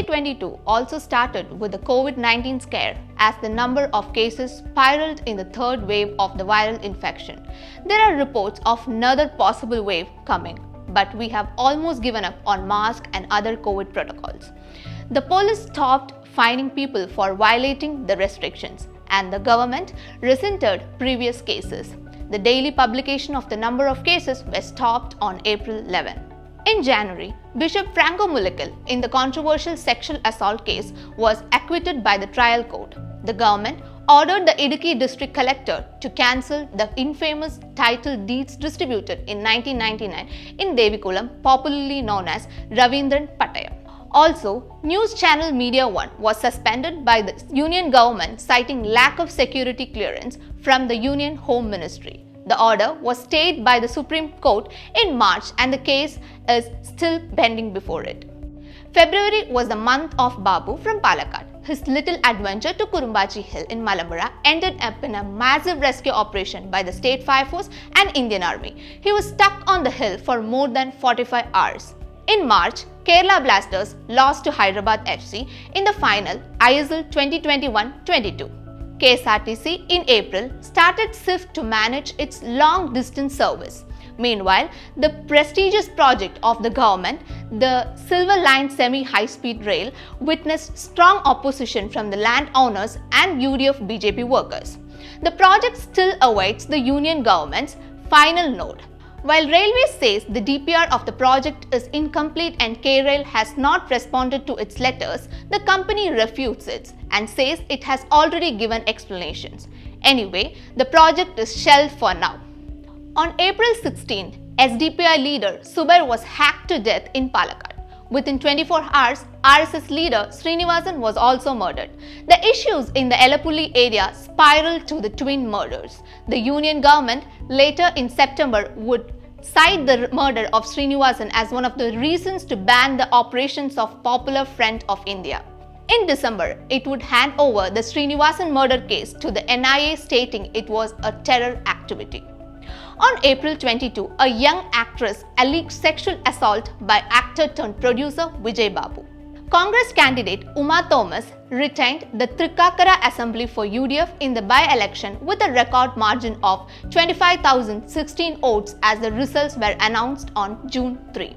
2022 also started with the COVID-19 scare as the number of cases spiraled in the third wave of the viral infection. There are reports of another possible wave coming, but we have almost given up on masks and other COVID protocols. The police stopped fining people for violating the restrictions, and the government resented previous cases. The daily publication of the number of cases was stopped on April 11. In January, Bishop Franco Mullakil in the controversial sexual assault case was acquitted by the trial court. The government ordered the Idukki district collector to cancel the infamous title deeds distributed in 1999 in Devikulam, popularly known as Ravindran Patayam. Also, news channel Media One was suspended by the union government citing lack of security clearance from the Union Home Ministry. The order was stayed by the Supreme Court in March and the case is still pending before it. February was the month of Babu from Palakkad. His little adventure to Kurumbachi Hill in Malambura ended up in a massive rescue operation by the State Fire Force and Indian Army. He was stuck on the hill for more than 45 hours. In March, Kerala Blasters lost to Hyderabad FC in the final ISL 2021-22. KSRTC in April started SIFT to manage its long-distance service. Meanwhile, the prestigious project of the government, the Silver Line semi-high-speed rail, witnessed strong opposition from the landowners and UDF BJP workers. The project still awaits the union government's final node. While Railways says the DPR of the project is incomplete and KRail has not responded to its letters, the company refutes it and says it has already given explanations. Anyway, the project is shelved for now. On April 16, SDPI leader Subair was hacked to death in Palakkad. Within 24 hours, RSS leader Srinivasan was also murdered. The issues in the Elapulli area spiraled to the twin murders. The union government later in September would cite the murder of Srinivasan as one of the reasons to ban the operations of Popular Front of India. In December, it would hand over the Srinivasan murder case to the NIA stating it was a terror activity. On April 22, a young actress alleged sexual assault by actor-turned-producer Vijay Babu. Congress candidate Uma Thomas retained the Trikakara Assembly for UDF in the by-election with a record margin of 25,016 votes as the results were announced on June 3.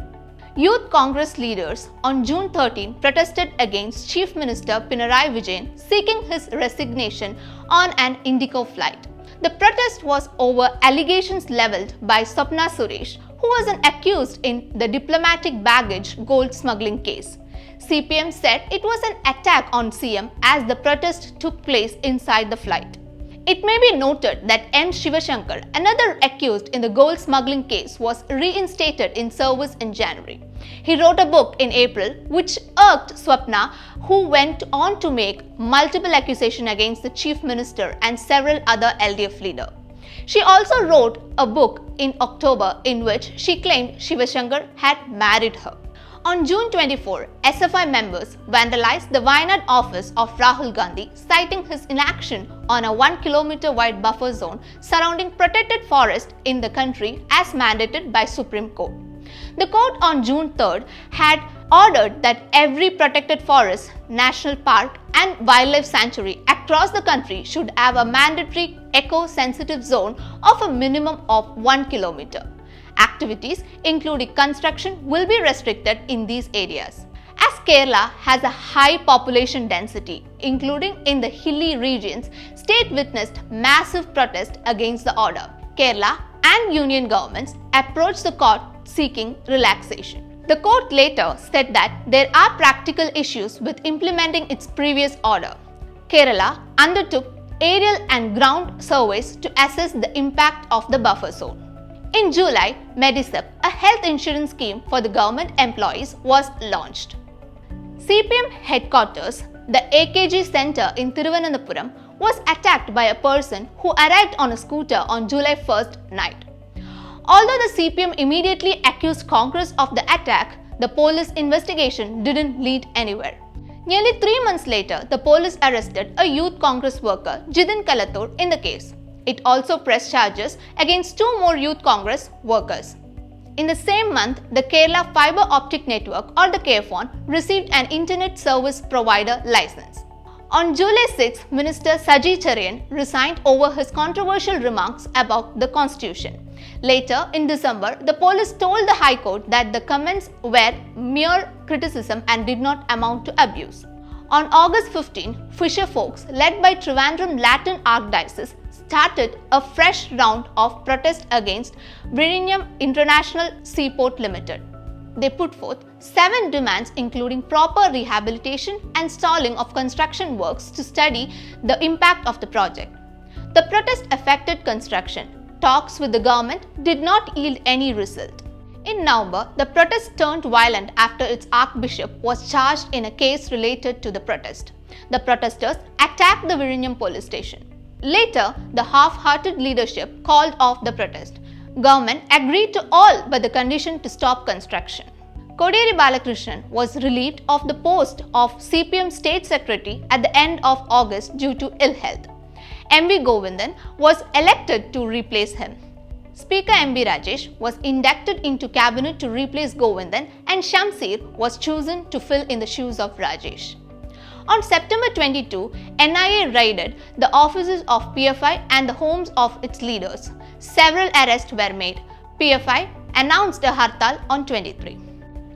Youth Congress leaders on June 13 protested against Chief Minister Pinarayi Vijayan seeking his resignation on an Indigo flight. The protest was over allegations levelled by Swapna Suresh, who was an accused in the diplomatic baggage gold smuggling case. CPM said it was an attack on CM as the protest took place inside the flight. It may be noted that M. Shivashankar, another accused in the gold smuggling case, was reinstated in service in January. He wrote a book in April which irked Swapna, who went on to make multiple accusations against the Chief Minister and several other LDF leaders. She also wrote a book in October in which she claimed Shivashankar had married her. On June 24, SFI members vandalized the Wayanad office of Rahul Gandhi, citing his inaction on a 1 kilometer wide buffer zone surrounding protected forest in the country as mandated by Supreme Court. The court on June 3 had ordered that every protected forest, national park and wildlife sanctuary across the country should have a mandatory eco-sensitive zone of a minimum of 1 kilometer. Activities, including construction, will be restricted in these areas. As Kerala has a high population density, including in the hilly regions, state witnessed massive protest against the order. Kerala and union governments approached the court seeking relaxation. The court later said that there are practical issues with implementing its previous order. Kerala undertook aerial and ground surveys to assess the impact of the buffer zone. In July, Medicep, a health insurance scheme for the government employees, was launched. CPM headquarters, the AKG Center in Thiruvananthapuram, was attacked by a person who arrived on a scooter on July 1st night. Although the CPM immediately accused Congress of the attack, the police investigation didn't lead anywhere. Nearly 3 months later, the police arrested a youth Congress worker, Jidin Kalatur, in the case. It also pressed charges against 2 more youth Congress workers. In the same month, the Kerala Fibre Optic Network or the KFON received an Internet Service Provider license. On July 6, Minister Saji Cherian resigned over his controversial remarks about the Constitution. Later, in December, the police told the High Court that the comments were mere criticism and did not amount to abuse. On August 15, Fisher folks, led by Trivandrum Latin Archdiocese, started a fresh round of protest against Vizhinjam International Seaport Limited. They put forth 7 demands including proper rehabilitation and stalling of construction works to study the impact of the project. The protest affected construction. Talks with the government did not yield any result. In November, the protest turned violent after its archbishop was charged in a case related to the protest. The protesters attacked the Vizhinjam police station. Later, the half-hearted leadership called off the protest. Government agreed to all but the condition to stop construction. Koderi Balakrishnan was relieved of the post of CPM State Secretary at the end of August due to ill health. M.V. Govindan was elected to replace him. Speaker M.B. Rajesh was inducted into cabinet to replace Govindan and Shamsir was chosen to fill in the shoes of Rajesh. On September 22, NIA raided the offices of PFI and the homes of its leaders. Several arrests were made. PFI announced a hartal on 23.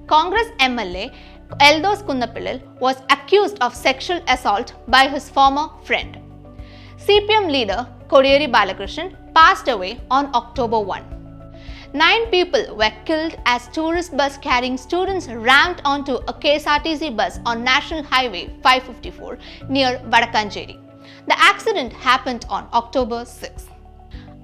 Congress MLA Eldos Kunnapillil was accused of sexual assault by his former friend. CPM leader Koderi Balakrishnan passed away on October 1. 9 people were killed as tourist bus carrying students rammed onto a KSRTC bus on National Highway 554 near Vadakancheri. The accident happened on October 6.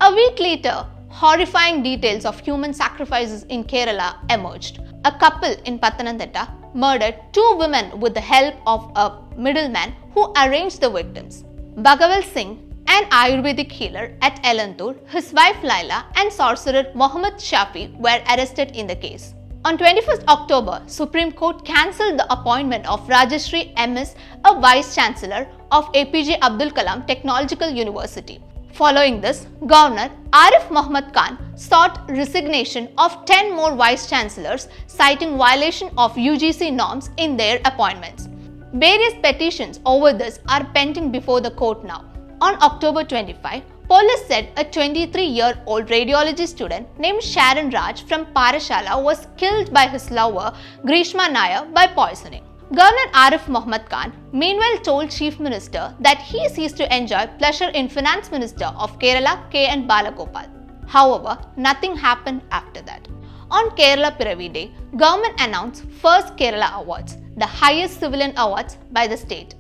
A week later, horrifying details of human sacrifices in Kerala emerged. A couple in Pathanamthitta murdered 2 women with the help of a middleman who arranged the victims. Bhagaval Singh, an Ayurvedic healer at Elantur, his wife Laila and sorcerer Mohammad Shafi were arrested in the case. On 21st October, Supreme Court cancelled the appointment of Rajashri MS, a Vice-Chancellor of APJ Abdul Kalam Technological University. Following this, Governor Arif Muhammad Khan sought resignation of 10 more Vice-Chancellors, citing violation of UGC norms in their appointments. Various petitions over this are pending before the court now. On October 25, police said a 23-year-old radiology student named Sharon Raj from Parashala was killed by his lover Grishma Nair by poisoning. Governor Arif Muhammad Khan meanwhile told Chief Minister that he ceased to enjoy pleasure in Finance Minister of Kerala K.N. Balagopal. However, nothing happened after that. On Kerala Piravi Day, government announced first Kerala Awards, the highest civilian awards by the state.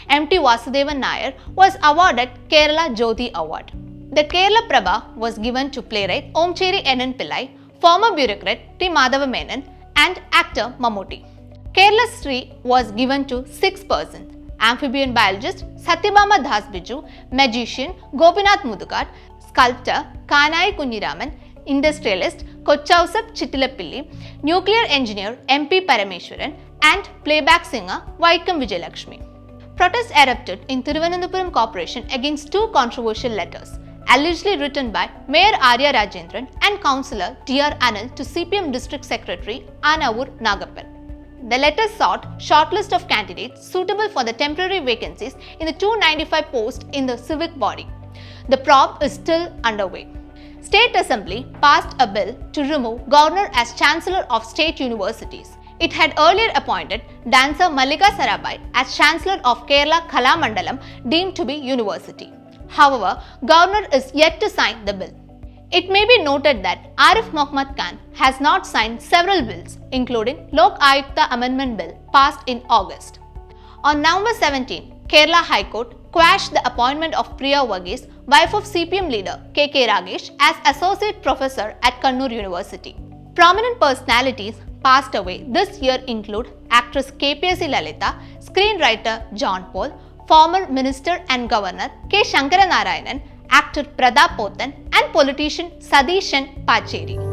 M.T. Vasudevan Nair was awarded Kerala Jyoti Award. The Kerala Prabha was given to playwright Omcheri N.N. Pillai, former bureaucrat T. Madhava Menon and actor Mammootty. Kerala Sri was given to 6 persons: amphibian biologist Satyabama Das Biju, magician Gopinath Mudukar, sculptor Kanai Kunyiraman, industrialist Kochausap Chittilappilli, nuclear engineer M.P. Parameshwaran and playback singer Vaikam Vijayalakshmi. Protests erupted in Thiruvananthapuram Corporation against 2 controversial letters, allegedly written by Mayor Arya Rajendran and Councillor D.R. Anil to CPM District Secretary Anavur Nagappan. The letters sought shortlist of candidates suitable for the temporary vacancies in the 295 posts in the civic body. The probe is still underway. State Assembly passed a bill to remove Governor as Chancellor of State Universities. It had earlier appointed dancer Mallika Sarabhai as Chancellor of Kerala Kalamandalam, deemed to be university. However, Governor is yet to sign the bill. It may be noted that Arif Muhammad Khan has not signed several bills, including Lok Ayukta Amendment Bill passed in August. On November 17, Kerala High Court quashed the appointment of Priya Varghese, wife of CPM leader K.K. Ragesh, as Associate Professor at Kannur University. Prominent personalities passed away this year include actress KPSC Lalita, screenwriter John Paul, former Minister and Governor K. Shankara Narayanan, actor Pradap Pothan and politician Sadishan Pacheri.